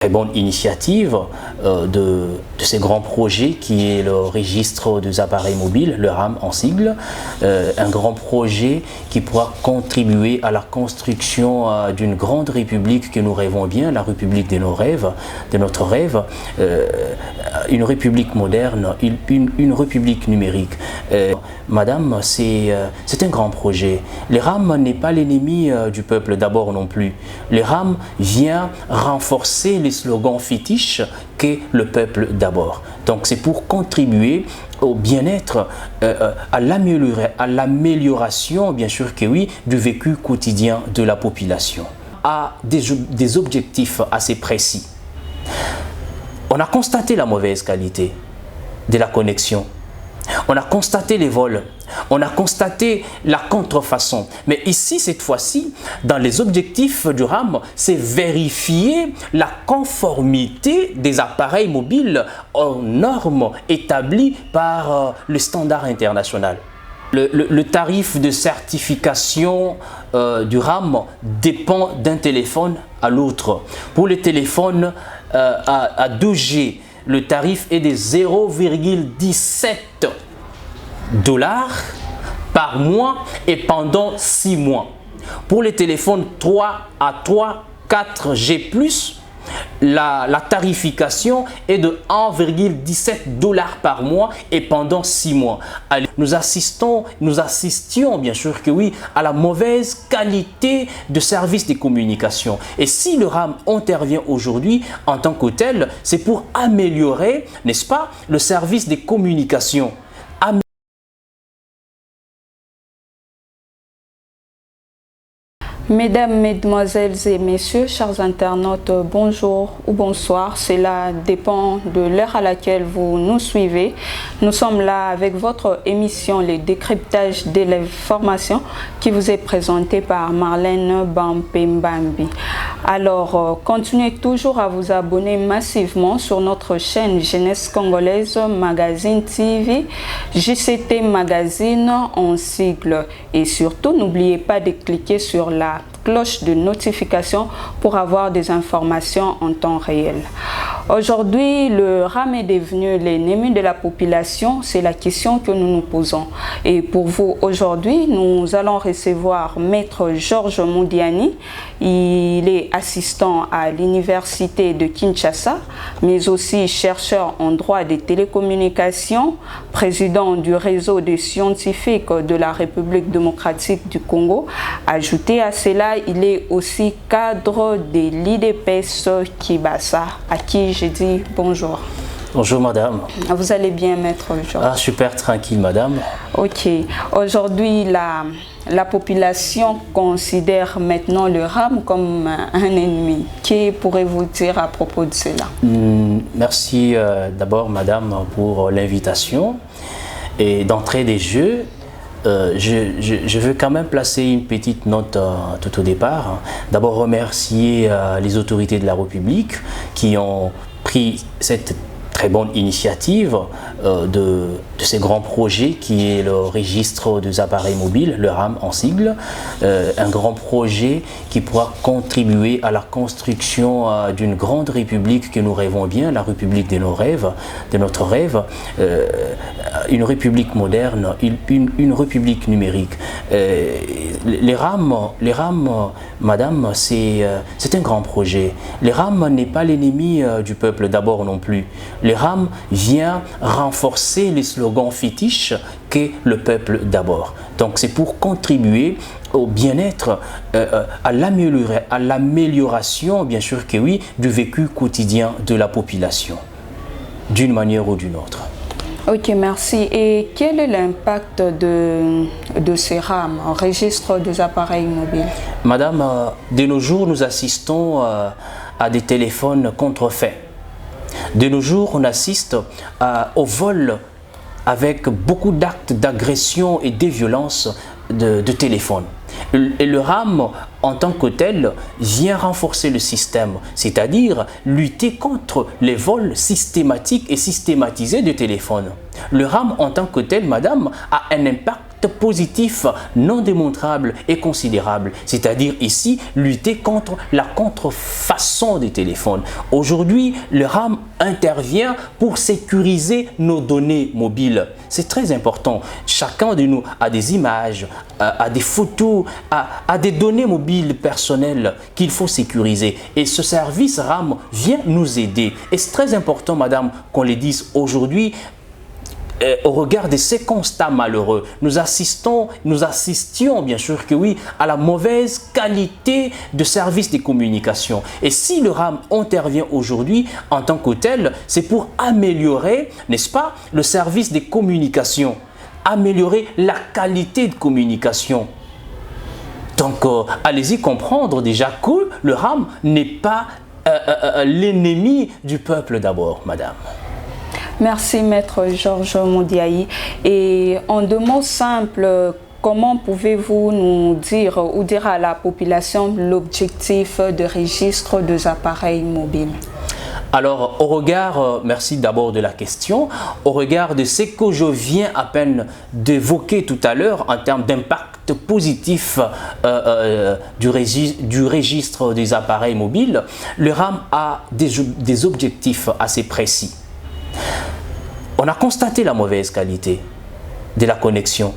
très bonne initiative de ces grands projets qui est le registre des appareils mobiles, le RAM en sigle, un grand projet qui pourra contribuer à la construction d'une grande république que nous rêvons bien, la république de nos rêves, de notre rêve, une république moderne, une république numérique. Madame, c'est un grand projet. Le RAM n'est pas l'ennemi du peuple d'abord non plus. Le RAM vient renforcer les slogans fétiches qu'est le peuple d'abord. Donc c'est pour contribuer au bien-être, à l'amélioration, bien sûr que oui, du vécu quotidien de la population. À des objectifs assez précis. On a constaté la mauvaise qualité de la connexion. On a constaté les vols, on a constaté la contrefaçon. Mais ici, cette fois-ci, dans les objectifs du RAM, c'est vérifier la conformité des appareils mobiles aux normes établies par le standard international. Le tarif de certification du RAM dépend d'un téléphone à l'autre. Pour les téléphones à 2G, le tarif est de 0,17 $ par mois et pendant 6 mois. Pour les téléphones 3 à 4G+, la tarification est de 1,17 $ par mois et pendant 6 mois. Nous assistions bien sûr que oui à la mauvaise qualité de service des communications. Et si le RAM intervient aujourd'hui en tant que tel, c'est pour améliorer, n'est-ce pas, le service des communications. Mesdames, Mesdemoiselles et Messieurs, chers internautes, bonjour ou bonsoir. Cela dépend de l'heure à laquelle vous nous suivez. Nous sommes là avec votre émission Les décryptages de l'information qui vous est présentée par Marlène Bampembambi. Alors, continuez toujours à vous abonner massivement sur notre chaîne Jeunesse Congolaise Magazine TV, JCT Magazine en sigle. Et surtout, n'oubliez pas de cliquer sur la cloche de notification pour avoir des informations en temps réel. Aujourd'hui, le RAM est devenu l'ennemi de la population, c'est la question que nous nous posons. Et pour vous, aujourd'hui, nous allons recevoir Maître Georges Moudiani. Il est assistant à l'université de Kinshasa, mais aussi chercheur en droit des télécommunications, président du réseau des scientifiques de la République démocratique du Congo. Ajouté à cela, il est aussi cadre de l'IDPS Kibasa, à qui je dis bonjour. Bonjour madame. Vous allez bien, Maître Georges? Ah, super tranquille madame. Ok. Aujourd'hui, la population considère maintenant le RAM comme un ennemi. Que pourrez-vous dire à propos de cela? Merci d'abord madame pour l'invitation. Et d'entrée des jeux, je veux quand même placer une petite note tout au départ. D'abord remercier les autorités de la République qui ont pris cette très bonne initiative de ces grands projets qui est le registre des appareils mobiles, le RAM en sigle, un grand projet qui pourra contribuer à la construction d'une grande république que nous rêvons bien, la république de nos rêves, de notre rêve, une république moderne, une république numérique. Les RAM, madame, c'est un grand projet. Le RAM n'est pas l'ennemi du peuple d'abord non plus. Le RAM vient renforcer les slogans fétiches qu'est le peuple d'abord. Donc c'est pour contribuer au bien-être, à l'amélioration, bien sûr que oui, du vécu quotidien de la population, d'une manière ou d'une autre. Ok, merci. Et quel est l'impact de ces RAM, registre des appareils mobiles? Madame, de nos jours, nous assistons à des téléphones contrefaits. De nos jours, on assiste au vol avec beaucoup d'actes d'agression et de violence de téléphones. Et le RAM, en tant que tel, vient renforcer le système, c'est-à-dire lutter contre les vols systématiques et systématisés de téléphones. Le RAM, en tant que tel, madame, a un impact impact positif non démontrable et considérable, c'est-à-dire ici lutter contre la contrefaçon des téléphones. Aujourd'hui, le RAM intervient pour sécuriser nos données mobiles. C'est très important. Chacun de nous a des images, a des photos, a des données mobiles personnelles qu'il faut sécuriser. Et ce service RAM vient nous aider. Et c'est très important, madame, qu'on le dise aujourd'hui. Au regard de ces constats malheureux, nous assistions bien sûr que oui à la mauvaise qualité de service de communication. Et si le RAM intervient aujourd'hui en tant que tel, c'est pour améliorer, n'est-ce pas, le service de communication, améliorer la qualité de communication. Donc, allez-y comprendre déjà que le RAM n'est pas l'ennemi du peuple d'abord, madame. Merci, Maître Georges Modiaï. Et en 2 mots simples, comment pouvez-vous nous dire ou dire à la population l'objectif de registre des appareils mobiles? Alors, au regard, merci d'abord de la question, au regard de ce que je viens à peine d'évoquer tout à l'heure en termes d'impact positif du registre des appareils mobiles, le RAM a des objectifs assez précis. On a constaté la mauvaise qualité de la connexion.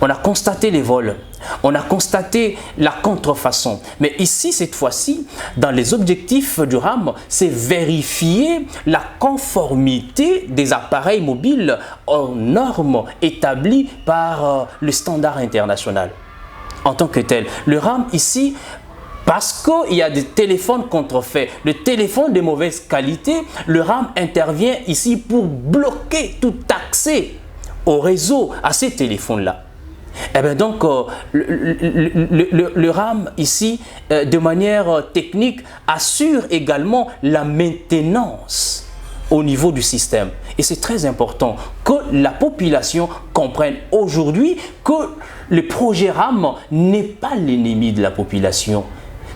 On a constaté les vols. On a constaté la contrefaçon. Mais ici, cette fois-ci, dans les objectifs du RAM, c'est vérifier la conformité des appareils mobiles aux normes établies par le standard international. En tant que tel, le RAM ici, parce qu'il y a des téléphones contrefaits, le téléphone de mauvaise qualité, le RAM intervient ici pour bloquer tout accès au réseau, à ces téléphones-là. Et bien donc, le RAM ici, de manière technique, assure également la maintenance au niveau du système. Et c'est très important que la population comprenne aujourd'hui que le projet RAM n'est pas l'ennemi de la population.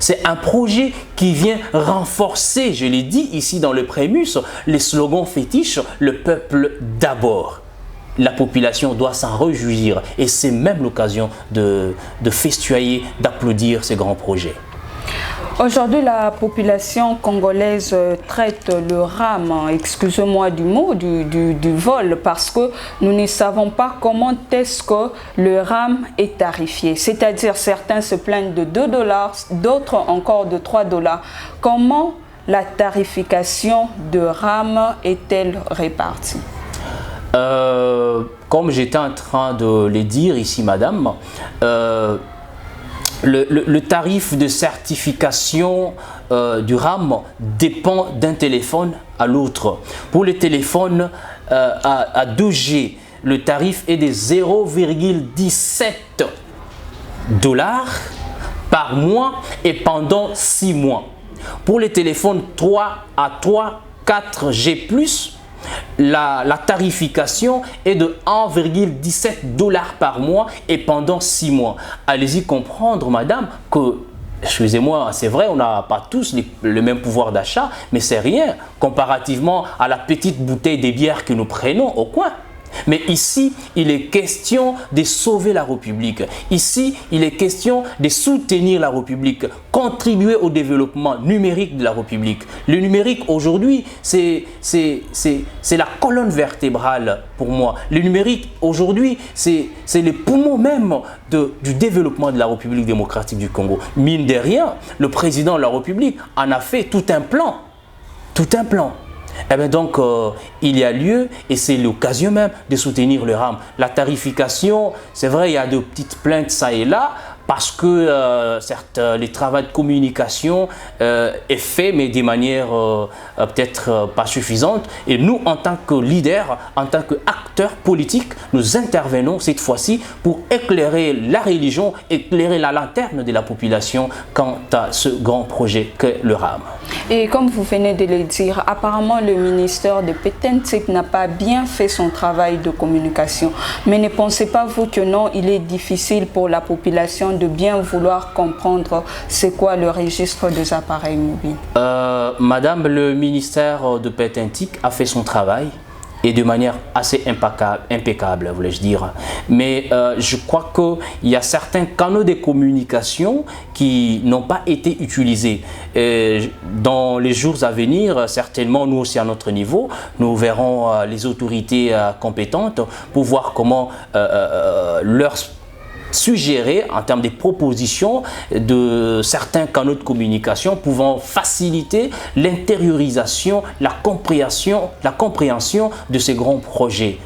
C'est un projet qui vient renforcer, je l'ai dit ici dans le prémus, les slogans fétiches, le peuple d'abord. La population doit s'en réjouir et c'est même l'occasion de festoyer, d'applaudir ce grand projet. Aujourd'hui, la population congolaise traite le RAM, excusez-moi du mot, du vol, parce que nous ne savons pas comment est-ce que le RAM est tarifié. C'est-à-dire, certains se plaignent de 2 $, d'autres encore de 3 $. Comment la tarification de RAM est-elle répartie? Comme j'étais en train de le dire ici, madame, le tarif de certification du RAM dépend d'un téléphone à l'autre. Pour les téléphones à 2G, le tarif est de 0,17 $ par mois et pendant 6 mois. Pour les téléphones 3 à 4G+, la tarification est de 1,17 $ par mois et pendant 6 mois. Allez-y comprendre, madame, que, excusez-moi, c'est vrai, on n'a pas tous le même pouvoir d'achat, mais c'est rien comparativement à la petite bouteille de bière que nous prenons au coin. Mais ici, il est question de sauver la République. Ici, il est question de soutenir la République, contribuer au développement numérique de la République. Le numérique, aujourd'hui, c'est la colonne vertébrale pour moi. Le numérique, aujourd'hui, c'est le poumon même du développement de la République démocratique du Congo. Mine de rien, le président de la République en a fait tout un plan. Tout un plan. Eh bien donc, il y a lieu, et c'est l'occasion même de soutenir le RAM. La tarification, c'est vrai, il y a de petites plaintes ça et là, parce que certes, le travail de communication est fait, mais de manière peut-être pas suffisante. Et nous, en tant que leaders, en tant qu'acteurs politiques, nous intervenons cette fois-ci pour éclairer la religion, éclairer la lanterne de la population quant à ce grand projet qu'est le RAM. Et comme vous venez de le dire, apparemment le ministère de Pétentique n'a pas bien fait son travail de communication. Mais ne pensez pas vous que non, il est difficile pour la population de bien vouloir comprendre c'est quoi le registre des appareils mobiles? Madame, le ministère de Pétentique a fait son travail. et de manière assez impeccable, voulais-je dire. Mais je crois qu'il y a certains canaux de communication qui n'ont pas été utilisés. Et dans les jours à venir, certainement, nous aussi à notre niveau, nous verrons les autorités compétentes pour voir comment leur suggérer en termes de propositions de certains canaux de communication pouvant faciliter l'intériorisation, la compréhension de ces grands projets.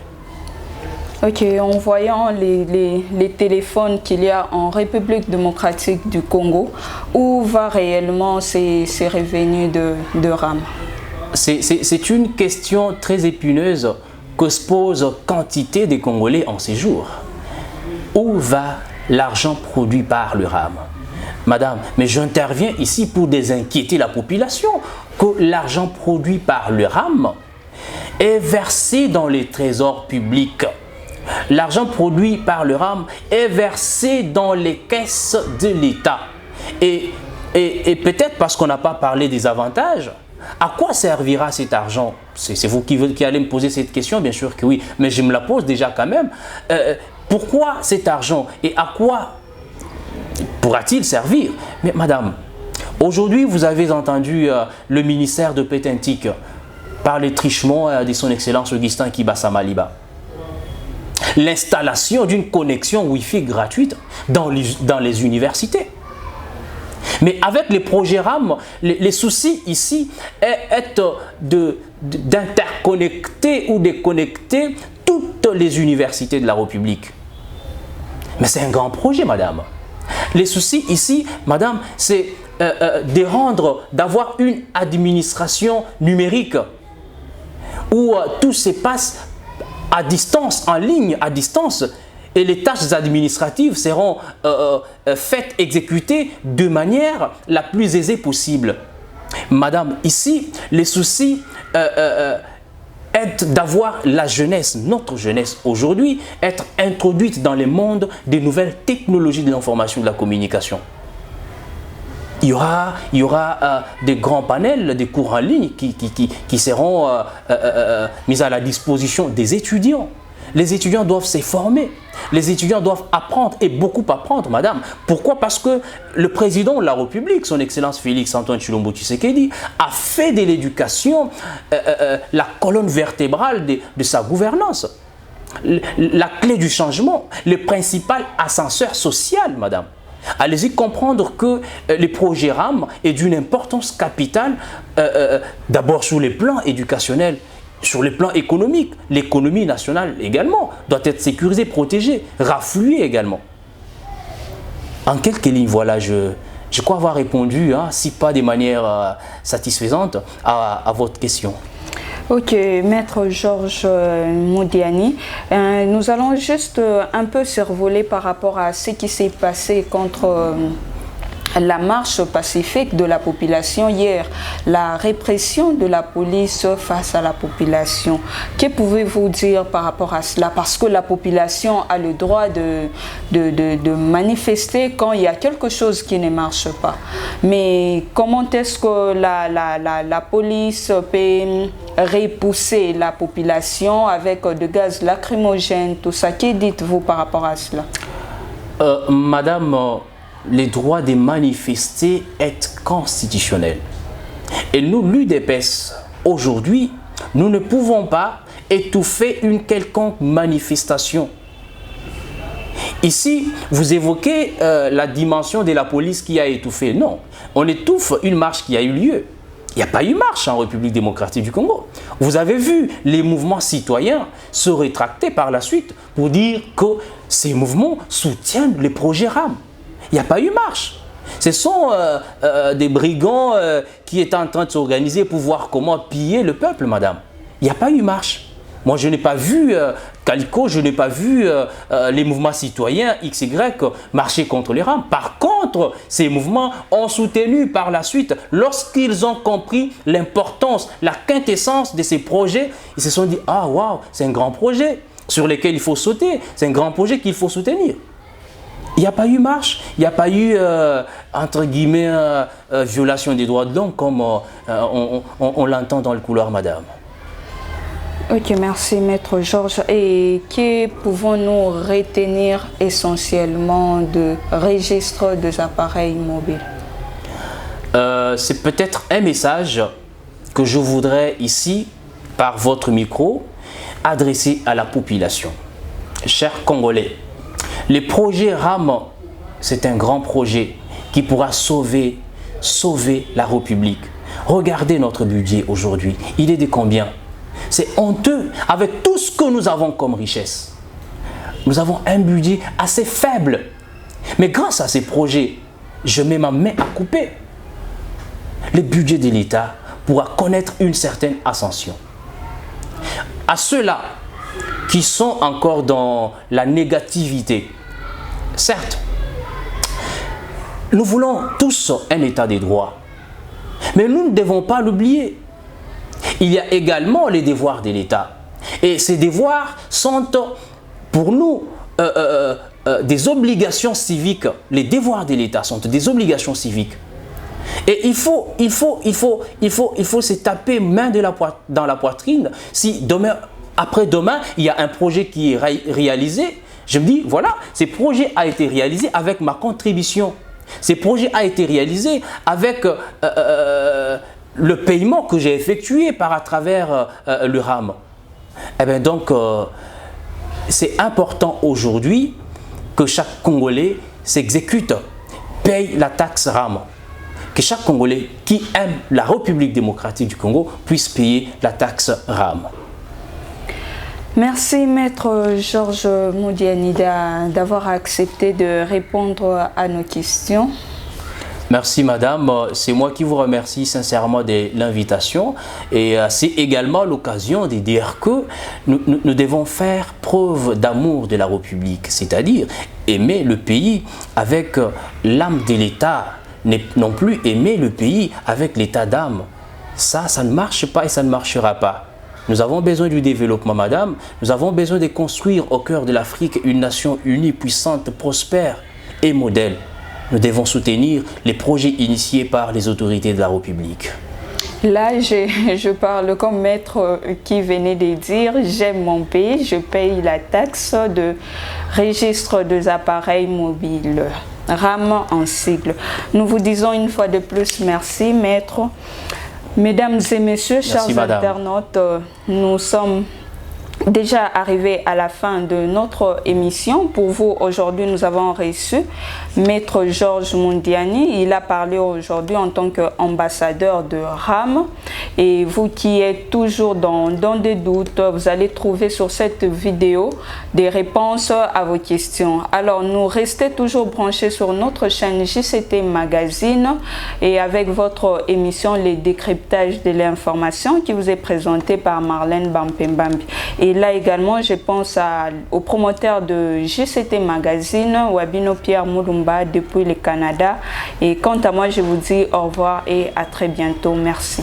Ok, en voyant les téléphones qu'il y a en République démocratique du Congo, où va réellement ces revenus de RAM? C'est une question très épineuse que se pose quantité de Congolais en séjour. Où va l'argent produit par le RAM? Madame, mais j'interviens ici pour désinquiéter la population que l'argent produit par le RAM est versé dans les trésors publics. L'argent produit par le RAM est versé dans les caisses de l'État. Et peut-être parce qu'on n'a pas parlé des avantages, à quoi servira cet argent? C'est vous qui allez me poser cette question, bien sûr que oui, mais je me la pose déjà quand même. Pourquoi cet argent et à quoi pourra-t-il servir? Mais madame, aujourd'hui vous avez entendu le ministère de Pétentique parler trichement de son excellence Augustin Kibasa Maliba. L'installation d'une connexion Wi-Fi gratuite dans les universités. Mais avec les projets RAM, les soucis ici est d'interconnecter ou de connecter toutes les universités de la République. Mais c'est un grand projet, madame. Les soucis ici, madame, c'est d'avoir une administration numérique où tout se passe à distance, en ligne, à distance, et les tâches administratives seront faites, exécutées de manière la plus aisée possible. Madame, ici, les soucis est d'avoir la jeunesse, notre jeunesse aujourd'hui, être introduite dans le monde des nouvelles technologies de l'information et de la communication. Il y aura des grands panels, des cours en ligne qui seront mis à la disposition des étudiants. Les étudiants doivent se former. Les étudiants doivent apprendre et beaucoup apprendre, madame. Pourquoi? Parce que le président de la République, son Excellence Félix Antoine Tshilombo Tshisekedi, a fait de l'éducation la colonne vertébrale de sa gouvernance. La clé du changement, le principal ascenseur social, madame. Allez-y comprendre que les projets RAM est d'une importance capitale, d'abord sur les plans éducationnels, sur le plan économique. L'économie nationale également doit être sécurisée, protégée, raffluée également. En quelques lignes, voilà, je crois avoir répondu, si pas de manière satisfaisante, à votre question. Ok, Maître Georges Modiani, nous allons juste un peu survoler par rapport à ce qui s'est passé contre la marche pacifique de la population hier, la répression de la police face à la population. Que pouvez-vous dire par rapport à cela? Parce que la population a le droit de manifester quand il y a quelque chose qui ne marche pas. Mais comment est-ce que la police peut repousser la population avec de gaz lacrymogène, tout ça? Que dites-vous par rapport à cela? Madame, les droits de manifester est constitutionnel. Et nous, l'UDPS, aujourd'hui, nous ne pouvons pas étouffer une quelconque manifestation. Ici, vous évoquez la dimension de la police qui a étouffé. Non, on étouffe une marche qui a eu lieu. Il n'y a pas eu marche en République démocratique du Congo. Vous avez vu les mouvements citoyens se rétracter par la suite pour dire que ces mouvements soutiennent les projets RAM. Il n'y a pas eu marche. Ce sont des brigands qui étaient en train de s'organiser pour voir comment piller le peuple, madame. Il n'y a pas eu marche. Moi, je n'ai pas vu Calico, je n'ai pas vu les mouvements citoyens XY marcher contre les RAM. Par contre, ces mouvements ont soutenu par la suite, lorsqu'ils ont compris l'importance, la quintessence de ces projets, ils se sont dit « Ah, waouh, c'est un grand projet sur lequel il faut sauter, c'est un grand projet qu'il faut soutenir ». Il n'y a pas eu marche, il n'y a pas eu, entre guillemets, violation des droits de l'homme comme on l'entend dans le couloir, madame. Ok, merci Maître Georges. Et que pouvons-nous retenir essentiellement du registre des appareils mobiles? C'est peut-être un message que je voudrais ici, par votre micro, adresser à la population. Chers Congolais, le projet RAM, c'est un grand projet qui pourra sauver la République. Regardez notre budget aujourd'hui. Il est de combien? C'est honteux avec tout ce que nous avons comme richesse. Nous avons un budget assez faible. Mais grâce à ces projets, je mets ma main à couper. Le budget de l'État pourra connaître une certaine ascension. À ceux-là qui sont encore dans la négativité, certes, nous voulons tous un état des droits, mais nous ne devons pas l'oublier. Il y a également les devoirs de l'État. Et ces devoirs sont pour nous des obligations civiques. Les devoirs de l'État sont des obligations civiques. Et il faut se taper main dans la poitrine. Si demain, après-demain, il y a un projet qui est réalisé, je me dis, voilà, ce projet a été réalisé avec ma contribution. Ce projet a été réalisé avec le paiement que j'ai effectué à travers le RAM. Eh bien donc, c'est important aujourd'hui que chaque Congolais s'exécute, paye la taxe RAM. Que chaque Congolais qui aime la République démocratique du Congo puisse payer la taxe RAM. Merci Maître Georges Modiani d'avoir accepté de répondre à nos questions. Merci Madame, c'est moi qui vous remercie sincèrement de l'invitation et c'est également l'occasion de dire que nous devons faire preuve d'amour de la République, c'est-à-dire aimer le pays avec l'âme de l'État, non plus aimer le pays avec l'état d'âme. Ça ne marche pas et ça ne marchera pas. Nous avons besoin du développement, madame. Nous avons besoin de construire au cœur de l'Afrique une nation unie, puissante, prospère et modèle. Nous devons soutenir les projets initiés par les autorités de la République. Là, je parle comme maître qui venait de dire, j'aime mon pays, je paye la taxe de registre des appareils mobiles, RAM en sigle. Nous vous disons une fois de plus merci, maître. Mesdames et messieurs, chers internautes, nous sommes déjà arrivés à la fin de notre émission. Pour vous, aujourd'hui, nous avons reçu Maître Georges Modiani. Il a parlé aujourd'hui en tant qu'ambassadeur de RAM. Et vous qui êtes toujours dans des doutes, vous allez trouver sur cette vidéo des réponses à vos questions. Alors, nous restez toujours branchés sur notre chaîne JCT Magazine et avec votre émission Les décryptages de l'information qui vous est présentée par Marlène Bampembambi. Et là également, je pense au promoteur de JCT Magazine, Wabino Pierre Moulumba depuis le Canada. Et quant à moi, je vous dis au revoir et à très bientôt. Merci.